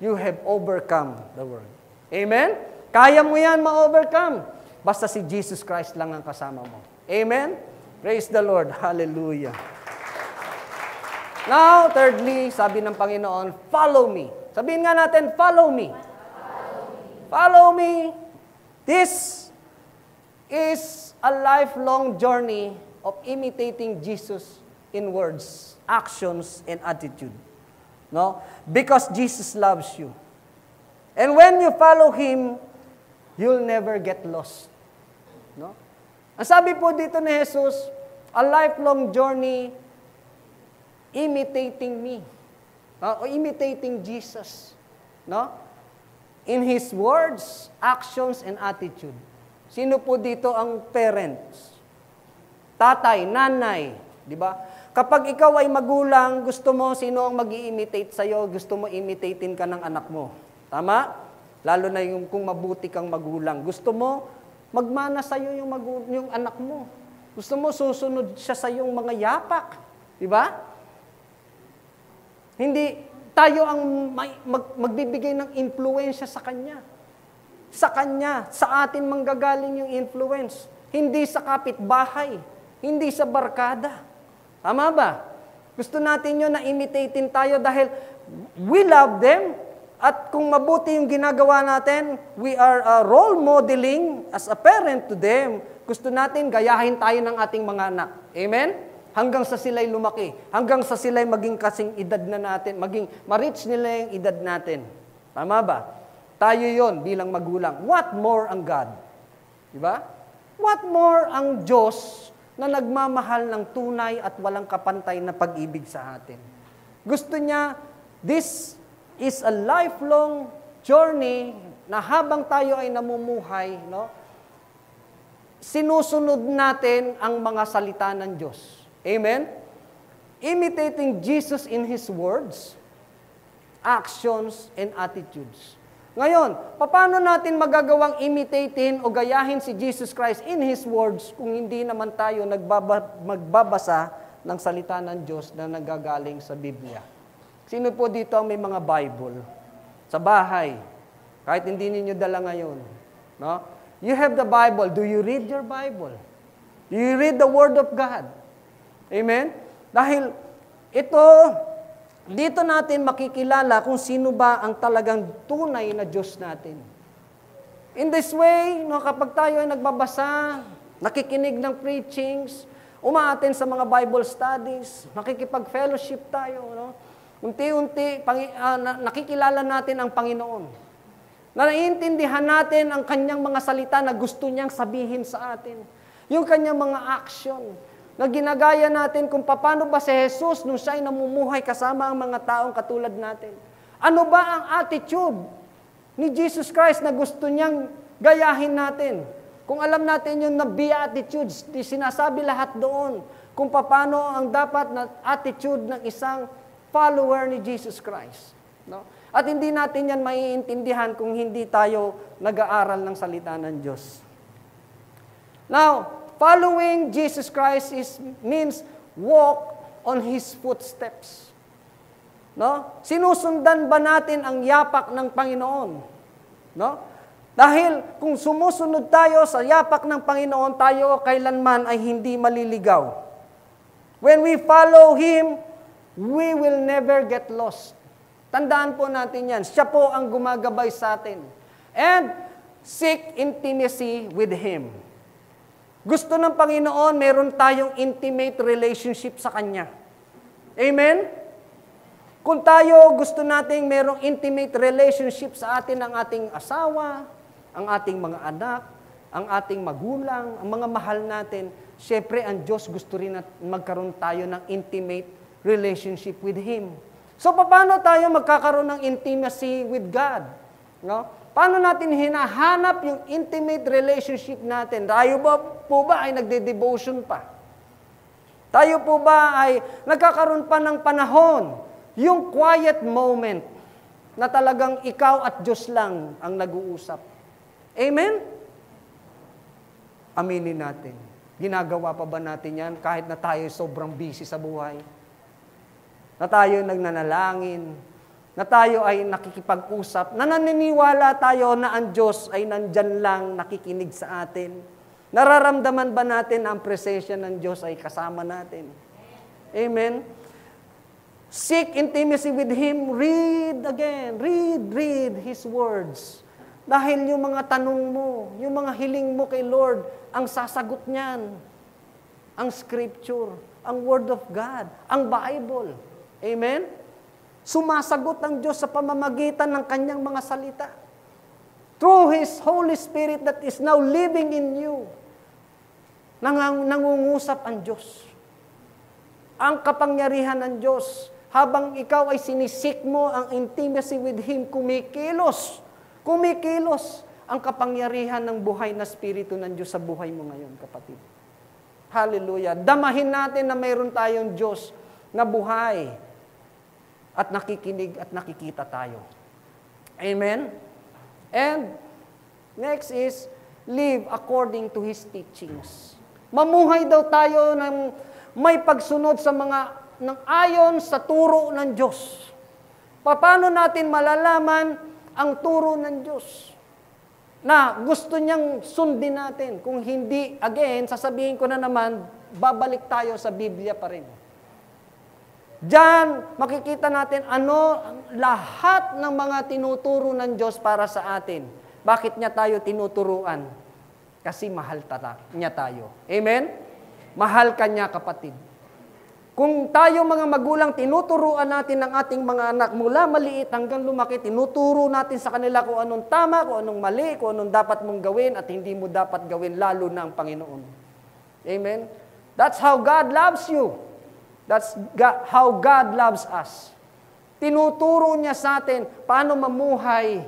You have overcome the world. Amen? Kaya mo yan ma-overcome. Basta si Jesus Christ lang ang kasama mo. Amen? Praise the Lord. Hallelujah. Now, thirdly, sabi ng Panginoon, follow me. Sabihin nga natin, follow me. Follow me. This is a lifelong journey of imitating Jesus in words, actions, and attitude. No? Because Jesus loves you. And when you follow Him, you'll never get lost. No? Ang sabi po dito ni Jesus, a lifelong journey imitating me. O imitating Jesus. No? In His words, actions, and attitude. Sino po dito ang parents? Tatay, nanay, di ba? Kapag ikaw ay magulang, gusto mo sino ang mag-i-imitate sa'yo, gusto mo imitatein ka ng anak mo. Tama? Lalo na yung kung mabuti kang magulang. Gusto mo magmana sa'yo yung anak mo. Gusto mo susunod siya sa iyong mga yapak. Di ba? Hindi tayo ang magbibigay ng impluensya sa kanya. Sa kanya, sa atin manggagaling yung influence. Hindi sa kapitbahay, hindi sa barkada. Tama ba? Gusto natin yun na imitatein tayo dahil we love them at kung mabuti yung ginagawa natin, we are role modeling as a parent to them. Gusto natin gayahin tayo ng ating mga anak. Amen? Hanggang sa sila'y lumaki. Hanggang sa sila'y maging kasing edad na natin, maging ma-reach nila yung edad natin. Tama ba? Tayo yon bilang magulang. What more ang God? Diba? What more ang Diyos na nagmamahal ng tunay at walang kapantay na pag-ibig sa atin? Gusto niya, this is a lifelong journey na habang tayo ay namumuhay, no, sinusunod natin ang mga salita ng Diyos. Amen? Imitating Jesus in His words, actions, and attitudes. Ngayon, paano natin magagawang imitatein o gayahin si Jesus Christ in His words kung hindi naman tayo magbabasa ng salita ng Diyos na nagagaling sa Biblia? Sino po dito ang may mga Bible? Sa bahay, kahit hindi ninyo dala ngayon. No? You have the Bible. Do you read your Bible? Do you read the Word of God? Amen? Dahil ito, dito natin makikilala kung sino ba ang talagang tunay na Diyos natin. In this way, no, kapag tayo ay nagbabasa, nakikinig ng preachings, umaattend sa mga Bible studies, makikipag-fellowship tayo, no? unti-unti nakikilala natin ang Panginoon. Na naiintindihan natin ang kanyang mga salita na gusto niyang sabihin sa atin. Yung kanyang mga action na ginagaya natin kung paano ba si Jesus nung siya'y namumuhay kasama ang mga taong katulad natin. Ano ba ang attitude ni Jesus Christ na gusto niyang gayahin natin? Kung alam natin yung Beatitudes, sinasabi lahat doon kung paano ang dapat na attitude ng isang follower ni Jesus Christ. No? At hindi natin yan maiintindihan kung hindi tayo nag-aaral ng salita ng Diyos. Now, following Jesus Christ means walk on His footsteps. No? Sinusundan ba natin ang yapak ng Panginoon? No? Dahil kung sumusunod tayo sa yapak ng Panginoon, tayo kailanman ay hindi maliligaw. When we follow Him, we will never get lost. Tandaan po natin yan. Siya po ang gumagabay sa atin. And seek intimacy with Him. Gusto ng Panginoon, meron tayong intimate relationship sa Kanya. Amen? Kung tayo gusto nating merong intimate relationship sa atin ng ating asawa, ang ating mga anak, ang ating magulang, ang mga mahal natin, syempre ang Diyos gusto rin na magkaroon tayo ng intimate relationship with Him. So, paano tayo magkakaroon ng intimacy with God? No? Paano natin hinahanap yung intimate relationship natin? Tayo po ba ay nagde-devotion pa? Tayo po ba ay nagkakaroon pa ng panahon, yung quiet moment, na talagang ikaw at Diyos lang ang nag-uusap? Amen? Aminin natin. Ginagawa pa ba natin yan kahit na tayo sobrang busy sa buhay? Na tayo nagnanalangin, na tayo ay nakikipag-usap, na naniniwala tayo na ang Diyos ay nandyan lang nakikinig sa atin. Nararamdaman ba natin ang presensya ng Diyos ay kasama natin? Amen? Seek intimacy with Him. Read again. Read His words. Dahil yung mga tanong mo, yung mga hiling mo kay Lord, ang sasagot niyan. Ang Scripture, ang Word of God, ang Bible. Amen? Sumasagot ang Diyos sa pamamagitan ng Kanyang mga salita. Through His Holy Spirit that is now living in you. Nangungusap ang Diyos. Ang kapangyarihan ng Diyos, habang ikaw ay sinisik mo ang intimacy with Him, kumikilos ang kapangyarihan ng buhay na Espiritu ng Diyos sa buhay mo ngayon, kapatid. Hallelujah. Damahin natin na mayroon tayong Diyos na buhay at nakikinig at nakikita tayo. Amen? And next is, live according to His teachings. Mamuhay daw tayo ng may pagsunod sa ng ayon sa turo ng Diyos. Paano natin malalaman ang turo ng Diyos na gusto niyang sundin natin? Kung hindi, again, sasabihin ko na naman, babalik tayo sa Biblia pa rin. Diyan, makikita natin lahat ng mga tinuturo ng Diyos para sa atin. Bakit niya tayo tinuturuan? Kasi mahal niya tayo. Amen? Mahal ka niya, kapatid. Kung tayo mga magulang, tinuturuan natin ng ating mga anak mula maliit hanggang lumaki, tinuturo natin sa kanila kung anong tama, kung anong mali, kung anong dapat mong gawin at hindi mo dapat gawin, lalo na ang Panginoon. Amen? That's how God loves you. That's how God loves us. Tinuturo niya sa atin paano mamuhay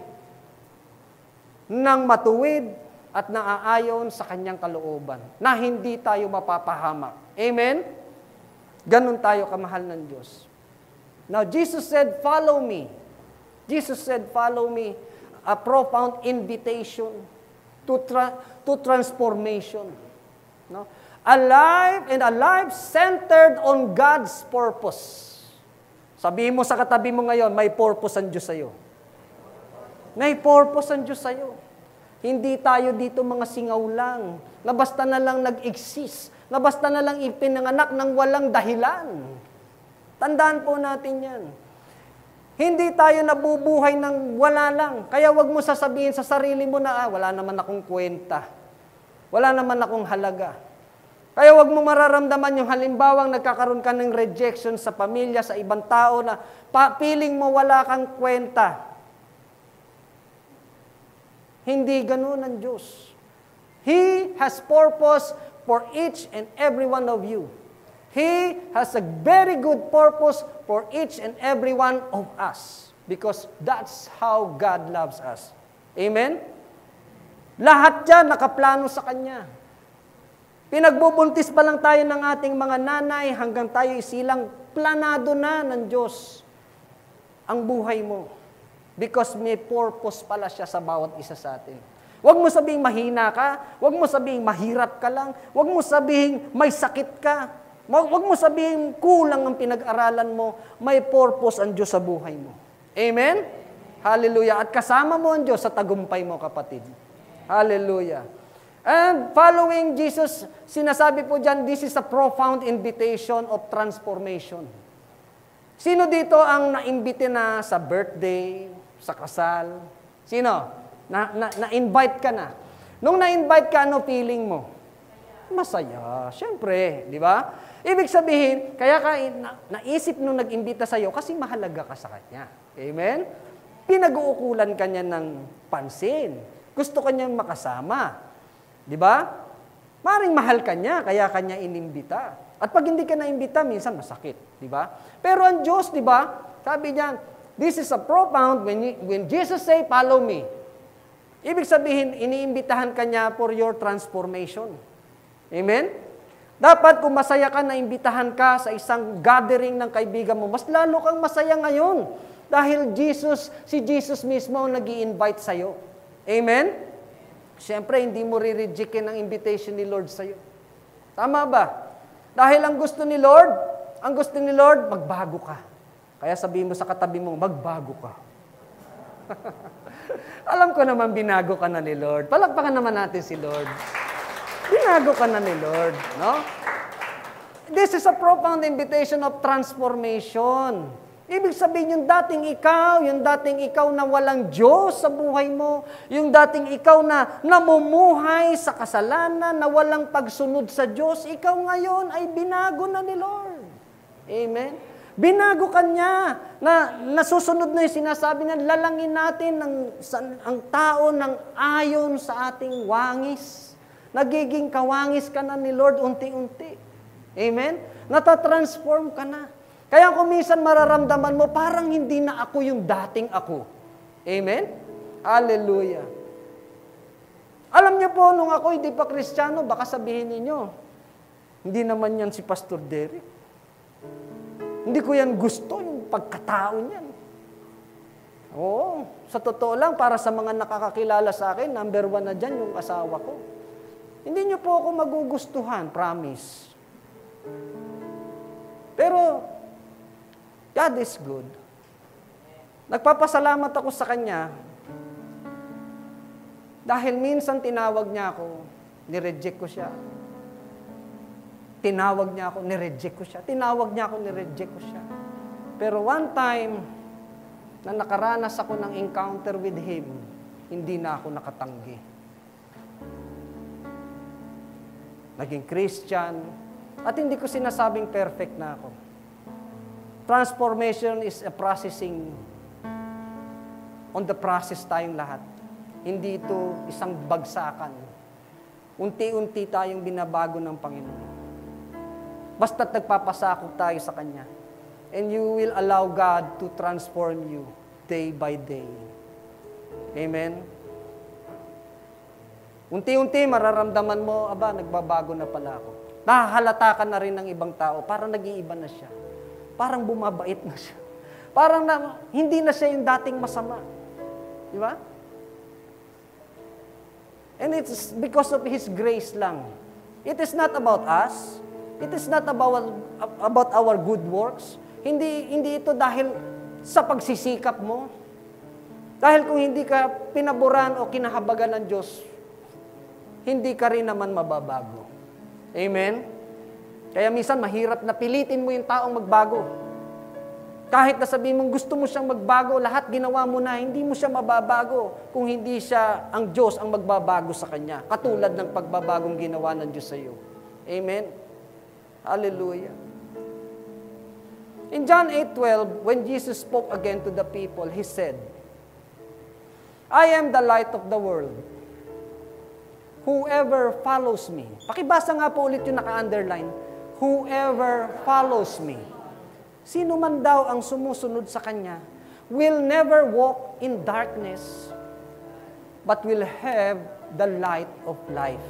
ng matuwid at naaayon sa kanyang kalooban, na hindi tayo mapapahamak. Amen? Ganon tayo kamahal ng Diyos. Now, Jesus said, follow me. Jesus said, follow me. A profound invitation to transformation. No? A life centered on God's purpose. Sabihin mo sa katabi mo ngayon, may purpose ang Diyos sa'yo. May purpose ang Diyos sa'yo. Hindi tayo dito mga singaw lang, na basta na lang nag-exist, na basta na lang ipinanganak ng walang dahilan. Tandaan po natin yan. Hindi tayo nabubuhay ng wala lang. Kaya wag mo sasabihin sa sarili mo na, wala naman akong kwenta. Wala naman akong halaga. Kaya wag mo mararamdaman yung halimbawang nagkakaroon ka ng rejection sa pamilya, sa ibang tao na feeling mo wala kang kwenta. Hindi ganun ang Diyos. He has purpose for each and every one of you. He has a very good purpose for each and every one of us. Because that's how God loves us. Amen? Lahat yan nakaplano sa Kanya. Pinagbubuntis pa lang tayo ng ating mga nanay hanggang tayo isilang planado na ng Diyos ang buhay mo. Because may purpose pala siya sa bawat isa sa atin. Huwag mo sabihing mahina ka, huwag mo sabihing mahirap ka lang, huwag mo sabihing may sakit ka, huwag mo sabihing kulang ang pinag-aralan mo, may purpose ang Diyos sa buhay mo. Amen? Hallelujah. At kasama mo ang Diyos sa tagumpay mo, kapatid. Hallelujah. And following Jesus, sinasabi po dyan, this is a profound invitation of transformation. Sino dito ang naimbite na sa birthday, sa kasal? Sino? Na-invite ka na. Nung na-invite ka, ano feeling mo? Masaya. Siyempre, di ba? Ibig sabihin, kaya ka naisip nung nag-imbita sa'yo kasi mahalaga ka sa Kanya. Amen? Pinag-uukulan ka niya ng pansin. Gusto ka niyang makasama. Di ba? Maring mahal ka niya, kaya kanya inimbita. At pag hindi ka naimbita, minsan masakit. Di ba? Pero ang Diyos, di ba? Sabi niya, this is a profound, when Jesus say, follow me. Ibig sabihin, iniimbitahan ka niya for your transformation. Amen? Dapat kung masaya ka, naimbitahan ka sa isang gathering ng kaibigan mo, mas lalo kang masaya ngayon. Dahil si Jesus mismo ang nag-i-invite sa'yo. Amen? Siyempre, hindi mo rirejectin ang invitation ni Lord sa'yo. Tama ba? Dahil ang gusto ni Lord, magbago ka. Kaya sabihin mo sa katabi mo, magbago ka. Alam ko naman, binago ka na ni Lord. Palakpakan naman natin si Lord. Binago ka na ni Lord. No? This is a profound invitation of transformation. Ibig sabihin, yung dating ikaw na walang Diyos sa buhay mo, yung dating ikaw na namumuhay sa kasalanan, na walang pagsunod sa Diyos, ikaw ngayon ay binago na ni Lord. Amen? Binago ka niya, na nasusunod na yung sinasabi na lalangin natin ang tao ng ayon sa ating wangis. Nagiging kawangis ka na ni Lord unti-unti. Amen? Natatransform ka na. Kaya kung minsan mararamdaman mo, parang hindi na ako yung dating ako. Amen? Hallelujah. Alam niyo po, nung ako hindi pa Kristiyano, baka sabihin ninyo, hindi naman yan si Pastor Derek. Hindi ko yan gusto, yung pagkatao niyan. Oo, sa totoo lang, para sa mga nakakakilala sa akin, number 1 na dyan yung asawa ko. Hindi niyo po ako magugustuhan, promise. Pero, God is good. Nagpapasalamat ako sa Kanya dahil minsan tinawag niya ako, nireject ko siya. Tinawag niya ako, nireject ko siya. Tinawag niya ako, nireject ko siya. Pero one time, na nakaranas ako ng encounter with Him, hindi na ako nakatanggi. Naging Christian, at hindi ko sinasabing perfect na ako. Transformation is a processing. On the process tayong lahat. Hindi ito isang bagsakan. Unti-unti tayong binabago ng Panginoon. Basta't nagpapasakop tayo sa Kanya. And you will allow God to transform you day by day. Amen? Unti-unti mararamdaman mo, nagbabago na pala ako. Nahahalata ka na rin ng ibang tao, parang nag-iiba na siya. Parang bumabait na siya. Parang hindi na siya yung dating masama. Di ba? And it's because of His grace lang. It is not about us. It is not about our good works. Hindi ito dahil sa pagsisikap mo. Dahil kung hindi ka pinaboran o kinahabagan ng Diyos, hindi ka rin naman mababago. Amen? Kaya minsan mahirap na pilitin mo yung taong magbago. Kahit na sabihin mong gusto mo siyang magbago, lahat ginawa mo na, hindi mo siya mababago kung hindi siya ang Diyos ang magbabago sa kanya. Katulad ng pagbabagong ginawa ng Diyos sa iyo. Amen? Hallelujah. In John 8:12, when Jesus spoke again to the people, He said, I am the light of the world. Whoever follows me. Pakibasa nga po ulit yung naka-underline. Whoever follows me. Sino man daw ang sumusunod sa Kanya will never walk in darkness, but will have the light of life.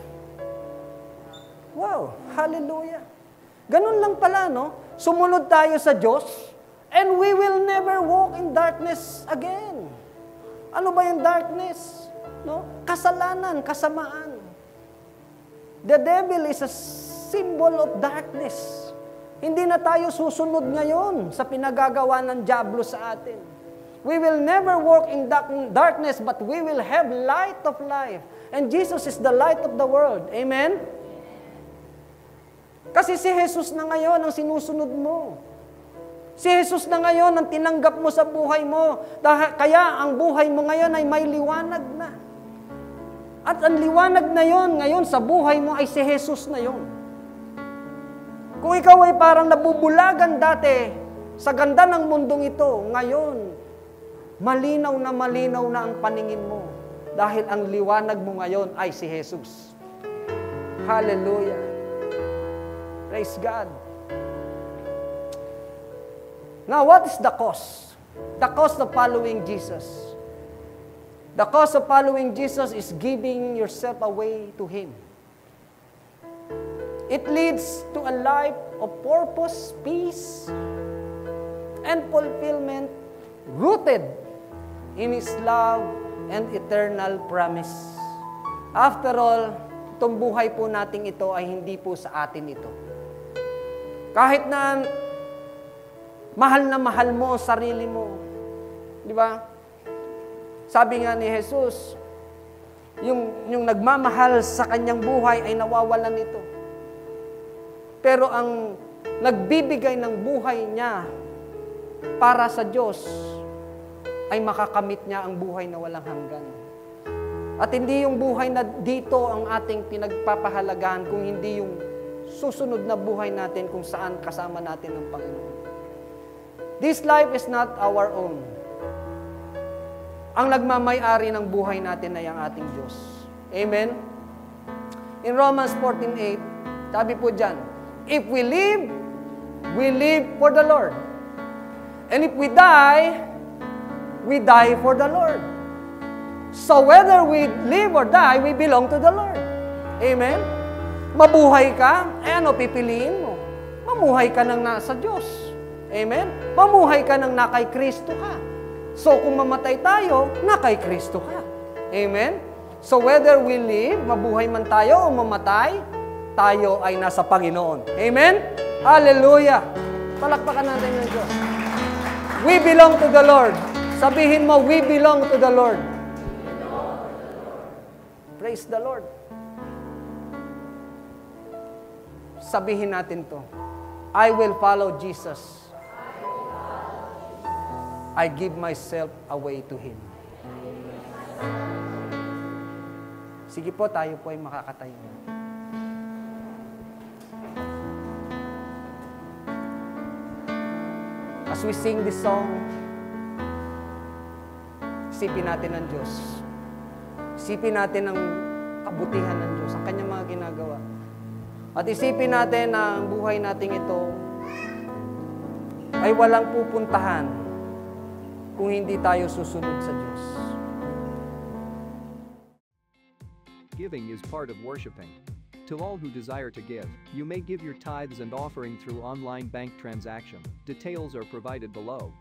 Wow! Hallelujah! Ganun lang pala, no? Sumunod tayo sa Diyos, and we will never walk in darkness again. Ano ba yung darkness? No? Kasalanan, kasamaan. The devil is a symbol of darkness. Hindi na tayo susunod ngayon sa pinagagawa ng diablo sa atin. We will never walk in darkness, but we will have light of life. And Jesus is the light of the world. Amen? Kasi si Jesus na ngayon ang sinusunod mo. Si Jesus na ngayon ang tinanggap mo sa buhay mo. Kaya ang buhay mo ngayon ay may liwanag na. At ang liwanag na yon ngayon sa buhay mo ay si Jesus na yon. Kung ikaw ay parang nabubulagan dati sa ganda ng mundong ito, ngayon, malinaw na ang paningin mo. Dahil ang liwanag mo ngayon ay si Jesus. Hallelujah. Praise God. Now, what is the cost? The cost of following Jesus. The cost of following Jesus is giving yourself away to Him. It leads to a life of purpose, peace, and fulfillment rooted in His love and eternal promise. After all, itong buhay po nating ito ay hindi po sa atin ito. Kahit na mahal mo ang sarili mo. Di ba? Sabi nga ni Jesus, yung nagmamahal sa kanyang buhay ay nawawalan nito. Pero ang nagbibigay ng buhay niya para sa Diyos ay makakamit niya ang buhay na walang hanggan. At hindi yung buhay na dito ang ating pinagpapahalagahan, kung hindi yung susunod na buhay natin kung saan kasama natin ang Panginoon. This life is not our own. Ang nagmamay-ari ng buhay natin ay ang ating Diyos. Amen? In Romans 14:8, sabi po dyan, if we live for the Lord. And if we die for the Lord. So whether we live or die, we belong to the Lord. Amen? Mabuhay ka, ano pipiliin mo? Mamuhay ka nang nasa Diyos. Amen? Mamuhay ka nang nakay Kristo ka. So kung mamatay tayo, nakay Kristo ka. Amen? So whether we live, mabuhay man tayo o mamatay, tayo ay nasa Panginoon. Amen? Hallelujah! Palakpakan natin ng Diyos. We belong to the Lord. Sabihin mo, we belong to the Lord. Praise the Lord. Sabihin natin to. I will follow Jesus. I give myself away to Him. Sige po, tayo po ay makakatayo. As we sing this song, isipin natin ang Diyos. Isipin natin ang kabutihan ng Diyos, ang Kanyang mga ginagawa. At isipin natin na ang buhay nating ito ay walang pupuntahan kung hindi tayo susunod sa Diyos. Giving is part of worshiping. To all who desire to give, you may give your tithes and offering through online bank transaction. Details are provided below.